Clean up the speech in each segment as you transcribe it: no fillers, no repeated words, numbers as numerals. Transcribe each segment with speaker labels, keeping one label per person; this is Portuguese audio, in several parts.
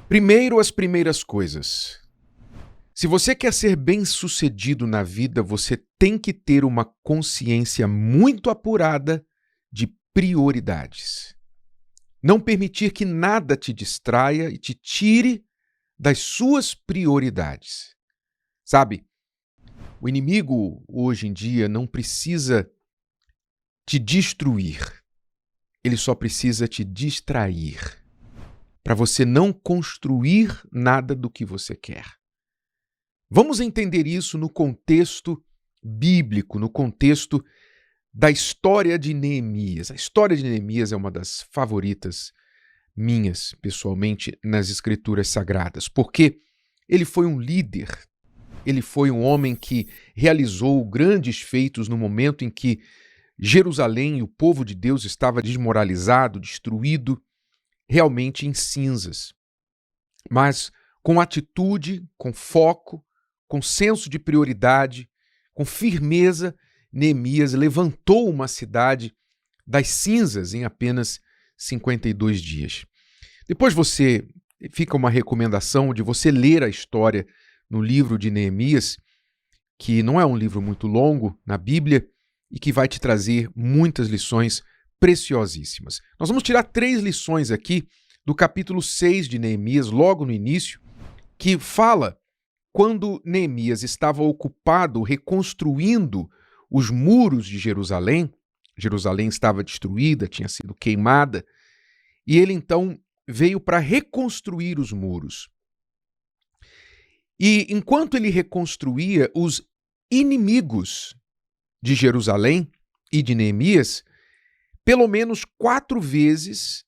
Speaker 1: Primeiro, as primeiras coisas. Se você quer ser bem-sucedido na vida, você tem que ter uma consciência muito apurada de prioridades. Não permitir que nada te distraia e te tire das suas prioridades. Sabe, o inimigo hoje em dia não precisa te destruir, ele só precisa te distrair, para você não construir nada do que você quer. Vamos entender isso no contexto bíblico, no contexto da história de Neemias. A história de Neemias é uma das favoritas minhas, pessoalmente, nas Escrituras Sagradas, porque ele foi um líder, ele foi um homem que realizou grandes feitos no momento em que Jerusalém e o povo de Deus estava desmoralizado, destruído, realmente em cinzas. Mas com atitude, com foco, com senso de prioridade, com firmeza, Neemias levantou uma cidade das cinzas em apenas 52 dias. Depois fica uma recomendação de você ler a história no livro de Neemias, que não é um livro muito longo na Bíblia e que vai te trazer muitas lições preciosíssimas. Nós vamos tirar 3 lições aqui do capítulo 6 de Neemias, logo no início, que fala quando Neemias estava ocupado reconstruindo os muros de Jerusalém. Jerusalém estava destruída, tinha sido queimada, e ele então veio para reconstruir os muros. E enquanto ele reconstruía, os inimigos de Jerusalém e de Neemias, pelo menos 4 vezes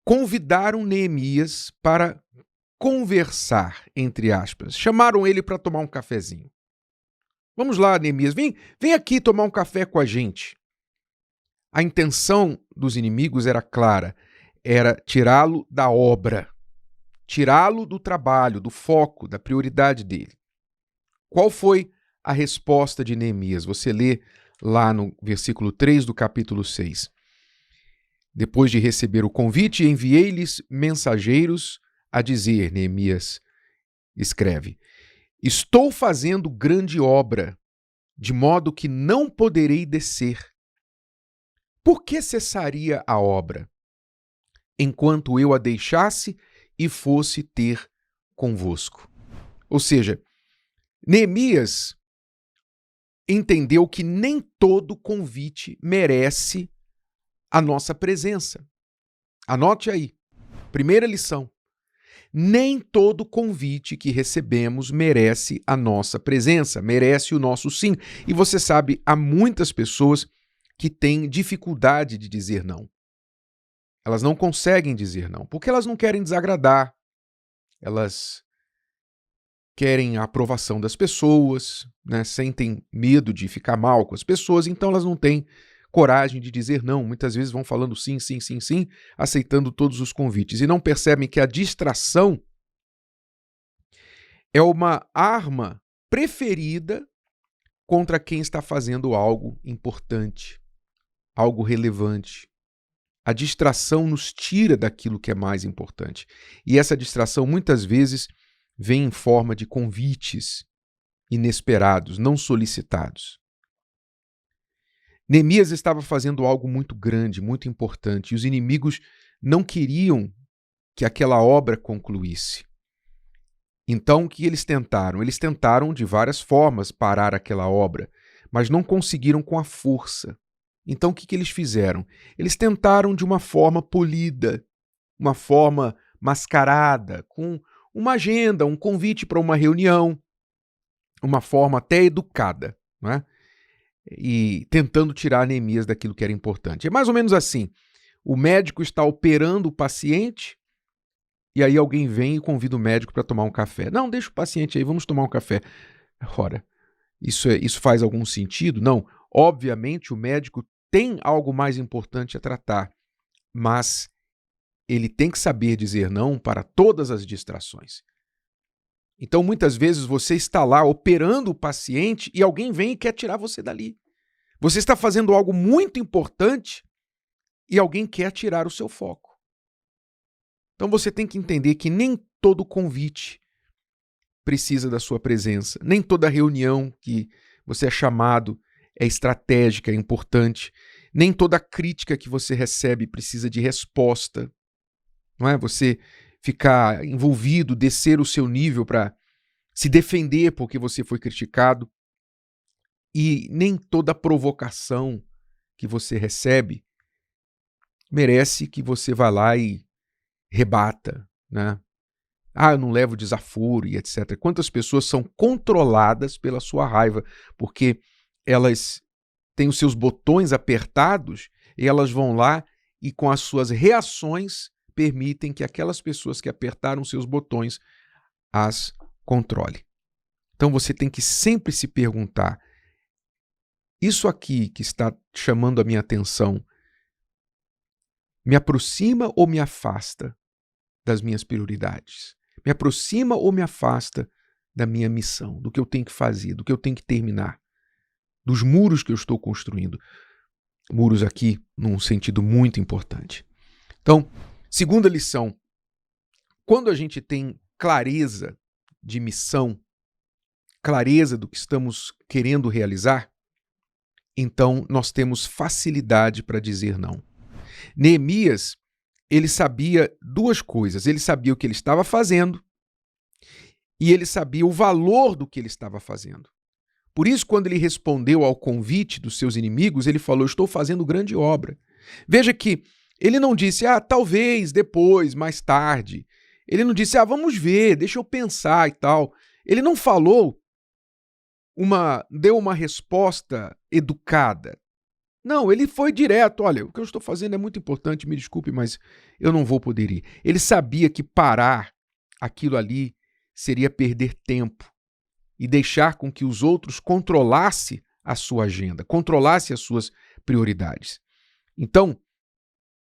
Speaker 1: convidaram Neemias para conversar, entre aspas. Chamaram ele para tomar um cafezinho. Vamos lá, Neemias, vem aqui tomar um café com a gente. A intenção dos inimigos era clara, era tirá-lo da obra, tirá-lo do trabalho, do foco, da prioridade dele. Qual foi a resposta de Neemias? Você lê lá no versículo 3 do capítulo 6. Depois de receber o convite, enviei-lhes mensageiros a dizer, Neemias escreve, estou fazendo grande obra, de modo que não poderei descer. Por que cessaria a obra, enquanto eu a deixasse e fosse ter convosco? Ou seja, Neemias entendeu que nem todo convite merece a nossa presença. Anote aí, primeira lição. Nem todo convite que recebemos merece a nossa presença, merece o nosso sim. E você sabe, há muitas pessoas que têm dificuldade de dizer não. Elas não conseguem dizer não, porque elas não querem desagradar, elas querem a aprovação das pessoas, né? Sentem medo de ficar mal com as pessoas, então elas não têm coragem de dizer não. Muitas vezes vão falando sim, sim, sim, sim, aceitando todos os convites e não percebem que a distração é uma arma preferida contra quem está fazendo algo importante, algo relevante. A distração nos tira daquilo que é mais importante. E essa distração muitas vezes vem em forma de convites inesperados, não solicitados. Neemias estava fazendo algo muito grande, muito importante, e os inimigos não queriam que aquela obra concluísse. Então, o que eles tentaram? Eles tentaram de várias formas parar aquela obra, mas não conseguiram com a força. Então, o que eles fizeram? Eles tentaram de uma forma polida, uma forma mascarada, com uma agenda, um convite para uma reunião, uma forma até educada, não é? E tentando tirar Neemias daquilo que era importante. É mais ou menos assim, o médico está operando o paciente e aí alguém vem e convida o médico para tomar um café. Não, deixa o paciente aí, vamos tomar um café. Ora, isso faz algum sentido? Não. Obviamente o médico tem algo mais importante a tratar, mas ele tem que saber dizer não para todas as distrações. Então, muitas vezes, você está lá operando o paciente e alguém vem e quer tirar você dali. Você está fazendo algo muito importante e alguém quer tirar o seu foco. Então você tem que entender que nem todo convite precisa da sua presença, nem toda reunião que você é chamado é estratégica, é importante, nem toda crítica que você recebe precisa de resposta, não é? Você ficar envolvido, descer o seu nível para se defender porque você foi criticado, e nem toda provocação que você recebe merece que você vá lá e rebata, né? Eu não levo desaforo e etc. Quantas pessoas são controladas pela sua raiva, porque elas têm os seus botões apertados e elas vão lá e com as suas reações permitem que aquelas pessoas que apertaram seus botões as controle. Então você tem que sempre se perguntar, isso aqui que está chamando a minha atenção me aproxima ou me afasta das minhas prioridades? Me aproxima ou me afasta da minha missão, do que eu tenho que fazer, do que eu tenho que terminar, dos muros que eu estou construindo? Muros aqui num sentido muito importante. Então, segunda lição, quando a gente tem clareza de missão, clareza do que estamos querendo realizar, então nós temos facilidade para dizer não. Neemias, ele sabia duas coisas. Ele sabia o que ele estava fazendo e ele sabia o valor do que ele estava fazendo. Por isso, quando ele respondeu ao convite dos seus inimigos, ele falou, estou fazendo grande obra. Veja que ele não disse, talvez, depois, mais tarde. Ele não disse, vamos ver, deixa eu pensar e tal. Ele não falou, deu uma resposta educada. Não, ele foi direto, olha, o que eu estou fazendo é muito importante, me desculpe, mas eu não vou poder ir. Ele sabia que parar aquilo ali seria perder tempo e deixar com que os outros controlassem a sua agenda, controlassem as suas prioridades. Então,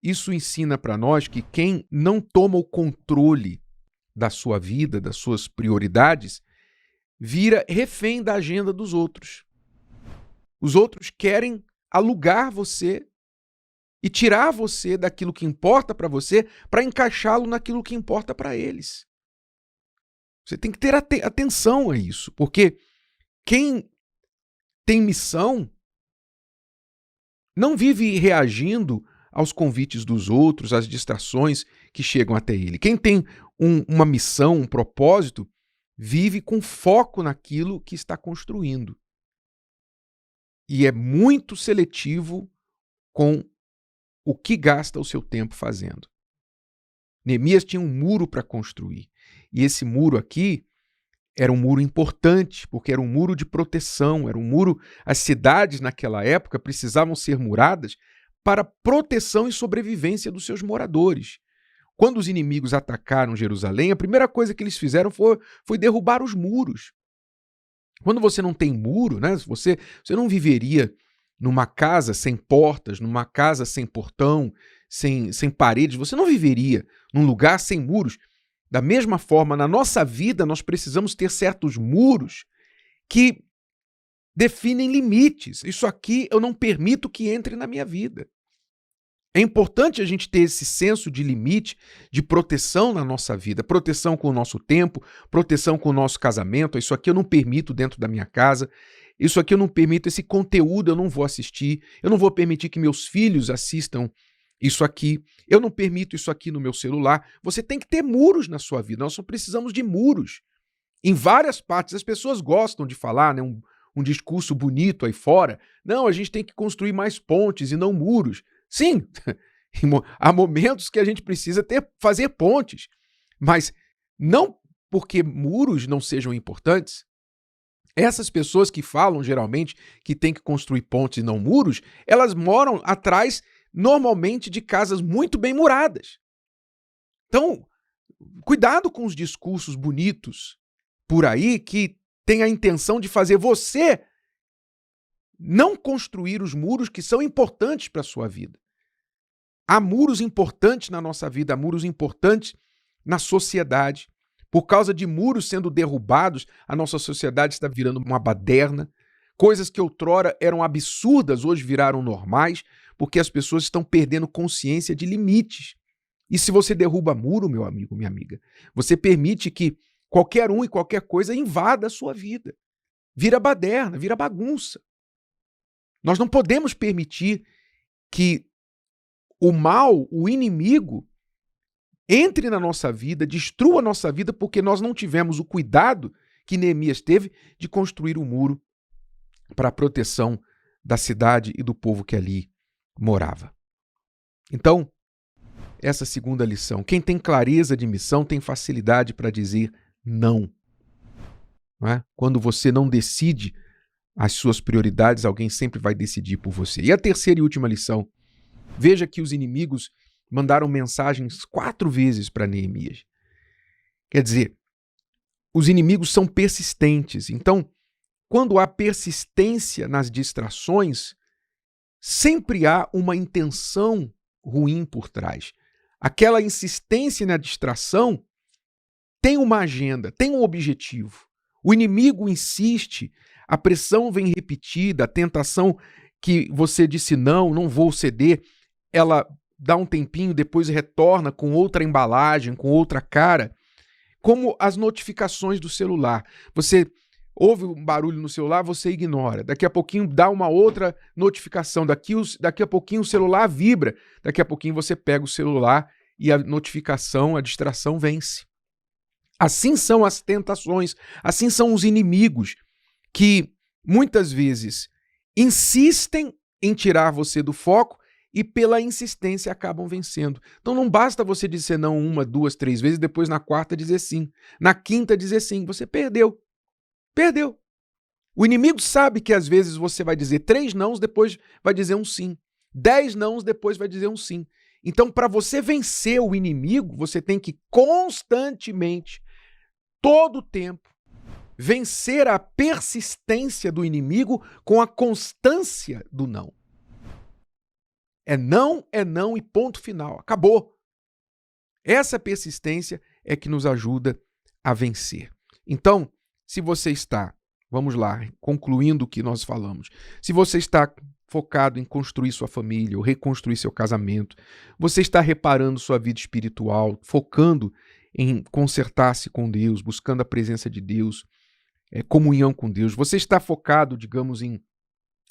Speaker 1: isso ensina para nós que quem não toma o controle da sua vida, das suas prioridades, vira refém da agenda dos outros. Os outros querem alugar você e tirar você daquilo que importa para você para encaixá-lo naquilo que importa para eles. Você tem que ter atenção a isso, porque quem tem missão não vive reagindo aos convites dos outros, às distrações que chegam até ele. Quem tem uma missão, um propósito, vive com foco naquilo que está construindo. E é muito seletivo com o que gasta o seu tempo fazendo. Neemias tinha um muro para construir. E esse muro aqui era um muro importante, porque era um muro de proteção, era um muro... As cidades naquela época precisavam ser muradas para proteção e sobrevivência dos seus moradores. Quando os inimigos atacaram Jerusalém, a primeira coisa que eles fizeram foi derrubar os muros. Quando você não tem muro, né, você não viveria numa casa sem portas, numa casa sem portão, sem paredes, você não viveria num lugar sem muros. Da mesma forma, na nossa vida, nós precisamos ter certos muros que definem limites. Isso aqui eu não permito que entre na minha vida. É importante a gente ter esse senso de limite, de proteção na nossa vida, proteção com o nosso tempo, proteção com o nosso casamento. Isso aqui eu não permito dentro da minha casa, isso aqui eu não permito, esse conteúdo eu não vou assistir, eu não vou permitir que meus filhos assistam isso aqui, eu não permito isso aqui no meu celular. Você tem que ter muros na sua vida, nós só precisamos de muros. Em várias partes, as pessoas gostam de falar, né, um discurso bonito aí fora. Não, a gente tem que construir mais pontes e não muros. Sim, há momentos que a gente precisa fazer pontes, mas não porque muros não sejam importantes. Essas pessoas que falam geralmente que tem que construir pontes e não muros, elas moram atrás normalmente de casas muito bem muradas. Então, cuidado com os discursos bonitos por aí que têm a intenção de fazer você não construir os muros que são importantes para a sua vida. Há muros importantes na nossa vida, há muros importantes na sociedade. Por causa de muros sendo derrubados, a nossa sociedade está virando uma baderna. Coisas que outrora eram absurdas, hoje viraram normais, porque as pessoas estão perdendo consciência de limites. E se você derruba muro, meu amigo, minha amiga, você permite que qualquer um e qualquer coisa invada a sua vida. Vira baderna, vira bagunça. Nós não podemos permitir que o mal, o inimigo, entre na nossa vida, destrua a nossa vida, porque nós não tivemos o cuidado que Neemias teve de construir um muro para a proteção da cidade e do povo que ali morava. Então, essa segunda lição. Quem tem clareza de missão tem facilidade para dizer não. Não é? Quando você não decide as suas prioridades, alguém sempre vai decidir por você. E a terceira e última lição. Veja que os inimigos mandaram mensagens 4 vezes para Neemias. Quer dizer, os inimigos são persistentes. Então, quando há persistência nas distrações, sempre há uma intenção ruim por trás. Aquela insistência na distração tem uma agenda, tem um objetivo. O inimigo insiste, a pressão vem repetida, a tentação que você disse não vou ceder, ela dá um tempinho, depois retorna com outra embalagem, com outra cara, como as notificações do celular. Você ouve um barulho no celular, você ignora. Daqui a pouquinho dá uma outra notificação. Daqui a pouquinho o celular vibra. Daqui a pouquinho você pega o celular e a notificação, a distração vence. Assim são as tentações, assim são os inimigos que muitas vezes insistem em tirar você do foco e pela insistência acabam vencendo. Então não basta você dizer não 1, 2, 3 vezes, depois na quarta dizer sim. Na quinta dizer sim. Você perdeu. Perdeu. O inimigo sabe que às vezes você vai dizer 3 nãos, depois vai dizer um sim. 10 nãos, depois vai dizer um sim. Então, para você vencer o inimigo, você tem que constantemente, todo o tempo, vencer a persistência do inimigo com a constância do não. É não e ponto final. Acabou. Essa persistência é que nos ajuda a vencer. Então, se você está, vamos lá, concluindo o que nós falamos, se você está focado em construir sua família ou reconstruir seu casamento, você está reparando sua vida espiritual, focando em consertar-se com Deus, buscando a presença de Deus, comunhão com Deus, você está focado, digamos, em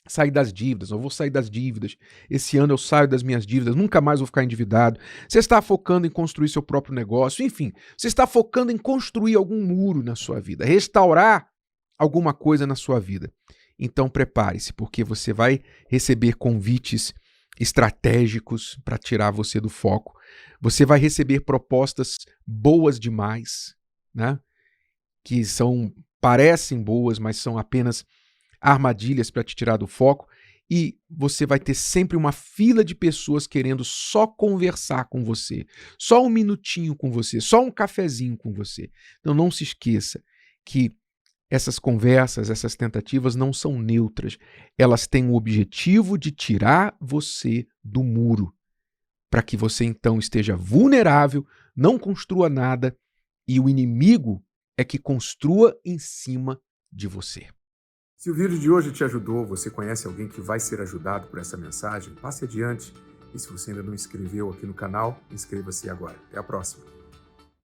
Speaker 1: sair das dívidas, eu vou sair das dívidas, esse ano eu saio das minhas dívidas, nunca mais vou ficar endividado. Você está focando em construir seu próprio negócio, enfim, você está focando em construir algum muro na sua vida, restaurar alguma coisa na sua vida. Então prepare-se, porque você vai receber convites estratégicos para tirar você do foco. Você vai receber propostas boas demais, né? Que parecem boas, mas são apenas armadilhas para te tirar do foco, e você vai ter sempre uma fila de pessoas querendo só conversar com você, só um minutinho com você, só um cafezinho com você. Então não se esqueça que essas conversas, essas tentativas não são neutras. Elas têm o objetivo de tirar você do muro, para que você então esteja vulnerável, não construa nada, e o inimigo é que construa em cima de você.
Speaker 2: Se o vídeo de hoje te ajudou, você conhece alguém que vai ser ajudado por essa mensagem, passe adiante. E se você ainda não inscreveu aqui no canal, inscreva-se agora. Até a próxima.